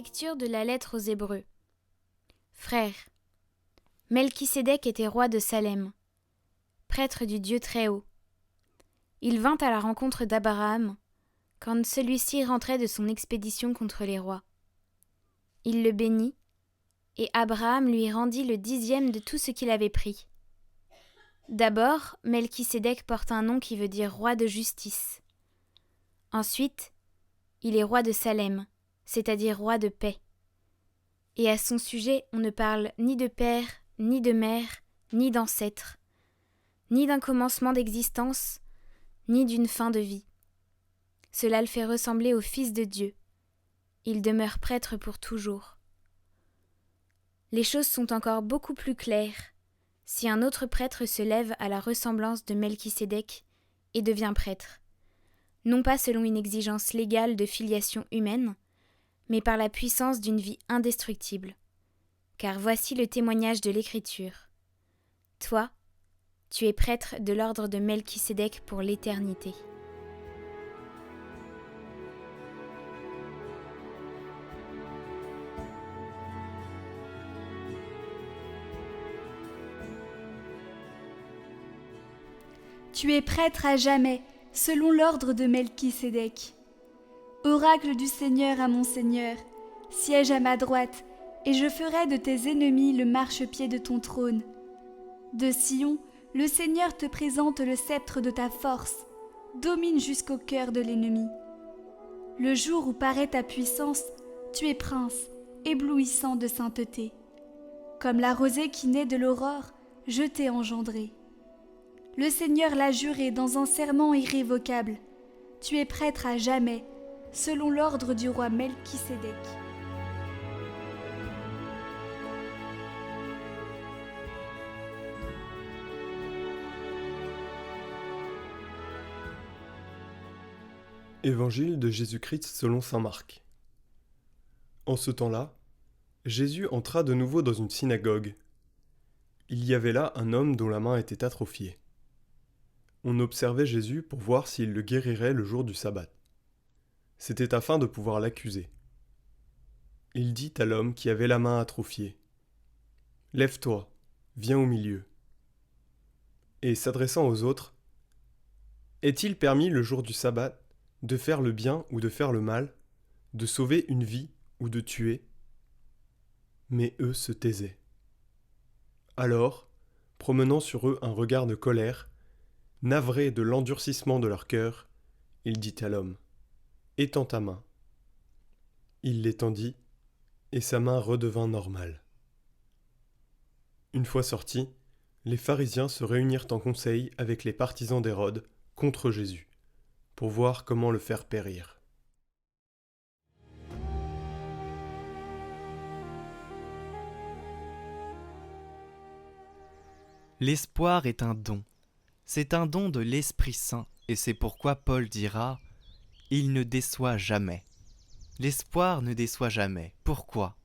Lecture de la lettre aux Hébreux. Frères, Melchisédek était roi de Salem, prêtre du Dieu Très-Haut. Il vint à la rencontre d'Abraham quand celui-ci rentrait de son expédition contre les rois. Il le bénit, et Abraham lui rendit le 10e de tout ce qu'il avait pris. D'abord, Melchisédek porte un nom qui veut dire roi de justice. Ensuite, il est roi de Salem, c'est-à-dire roi de paix. Et à son sujet, on ne parle ni de père, ni de mère, ni d'ancêtre, ni d'un commencement d'existence, ni d'une fin de vie. Cela le fait ressembler au Fils de Dieu. Il demeure prêtre pour toujours. Les choses sont encore beaucoup plus claires si un autre prêtre se lève à la ressemblance de Melchisédek et devient prêtre, non pas selon une exigence légale de filiation humaine, mais par la puissance d'une vie indestructible. Car voici le témoignage de l'Écriture. Toi, tu es prêtre de l'ordre de Melchisédek pour l'éternité. Tu es prêtre à jamais, selon l'ordre de Melchisédek. Oracle du Seigneur à mon Seigneur, siège à ma droite, et je ferai de tes ennemis le marchepied de ton trône. De Sion, le Seigneur te présente le sceptre de ta force, domine jusqu'au cœur de l'ennemi. Le jour où paraît ta puissance, tu es prince, éblouissant de sainteté. Comme la rosée qui naît de l'aurore, je t'ai engendré. Le Seigneur l'a juré dans un serment irrévocable. Tu es prêtre à jamais, selon l'ordre du roi Melchisédek. Évangile de Jésus-Christ selon saint Marc. En ce temps-là, Jésus entra de nouveau dans une synagogue. Il y avait là un homme dont la main était atrophiée. On observait Jésus pour voir s'il le guérirait le jour du sabbat. C'était afin de pouvoir l'accuser. Il dit à l'homme qui avait la main atrophiée : « Lève-toi, viens au milieu. » Et s'adressant aux autres : « Est-il permis le jour du sabbat de faire le bien ou de faire le mal, de sauver une vie ou de tuer ?» Mais eux se taisaient. Alors, promenant sur eux un regard de colère, navré de l'endurcissement de leur cœur, il dit à l'homme : « Étends ta main. » Il l'étendit, et sa main redevint normale. Une fois sortis, les pharisiens se réunirent en conseil avec les partisans d'Hérode contre Jésus, pour voir comment le faire périr. L'espoir est un don. C'est un don de l'Esprit Saint, et c'est pourquoi Paul dira « Il ne déçoit jamais ». L'espoir ne déçoit jamais. Pourquoi ?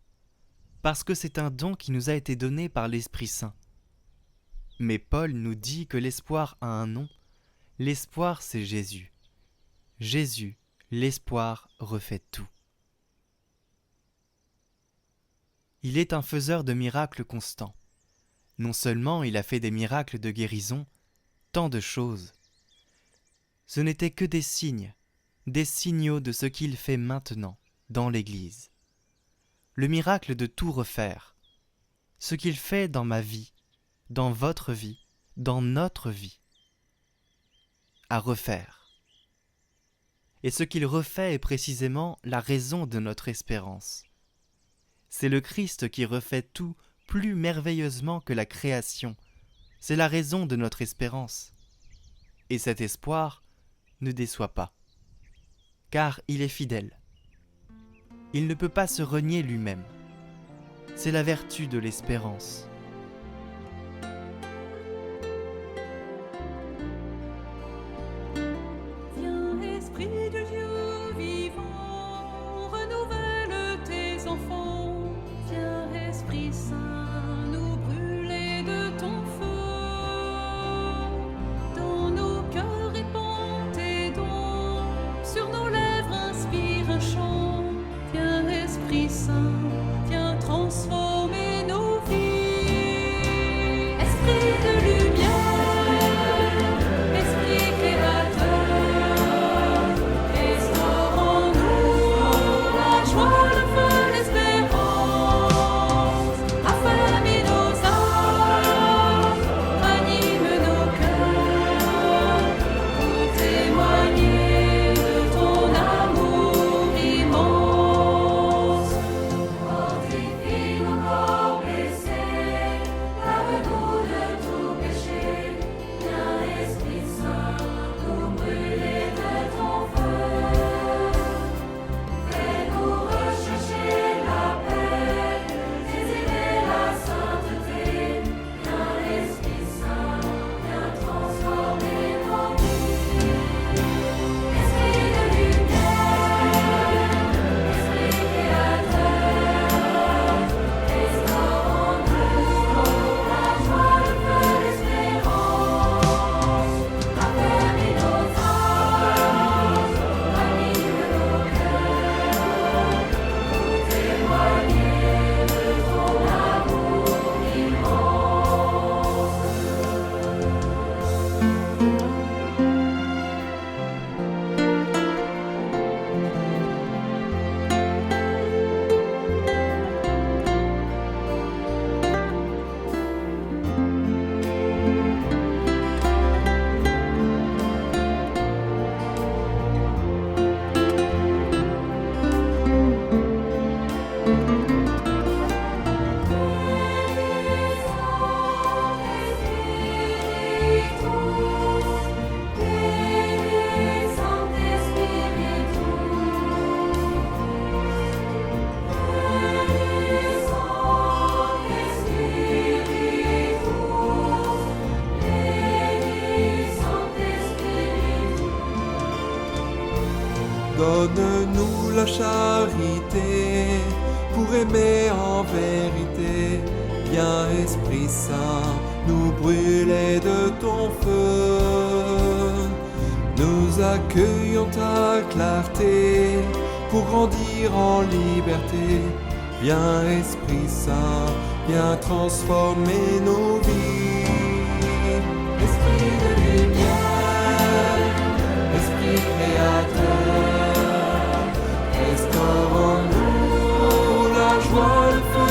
Parce que c'est un don qui nous a été donné par l'Esprit Saint. Mais Paul nous dit que l'espoir a un nom. L'espoir, c'est Jésus. Jésus, l'espoir, refait tout. Il est un faiseur de miracles constants. Non seulement il a fait des miracles de guérison, tant de choses. Ce n'étaient que des signaux de ce qu'il fait maintenant dans l'Église. Le miracle de tout refaire. Ce qu'il fait dans ma vie, dans votre vie, dans notre vie. À refaire. Et ce qu'il refait est précisément la raison de notre espérance. C'est le Christ qui refait tout plus merveilleusement que la création. C'est la raison de notre espérance. Et cet espoir ne déçoit pas, car il est fidèle. Il ne peut pas se renier lui-même. C'est la vertu de l'espérance. Viens, Esprit de Dieu vivant, renouvelle tes enfants. Viens, Esprit Saint, nous brûler de ton feu. Dans nos cœurs répands tes dons, sur nos lèvres inspire un chant. Viens, Esprit Esprit Saint, viens transformer nos vies. Esprit de lumière, Esprit créateur, restaure en nous la joie, le feu, l'espérance. Affermis nos âmes, anime nos cœurs, pour témoigner de ton amour immense. Fortifie nos corps blessés, lave-nous de tout péché. Viens, Esprit Saint, nous brûler de ton feu. Fais-nous rechercher la paix, désirer la sainteté. Viens, Esprit Saint, viens transformer nos vies. Esprit de lumière, Esprit créateur, restaure en nous la joie, le feu, l'espérance. Affermis nos âmes, anime nos cœurs, pour témoigner de ton amour immense. Donne-nous la charité pour aimer en vérité. Viens, Esprit Saint, nous brûler de ton feu. Nous accueillons ta clarté pour grandir en liberté. Viens, Esprit Saint, viens transformer nos vies. Esprit de lumière, Esprit créateur, restaure en nous la joie, le feu,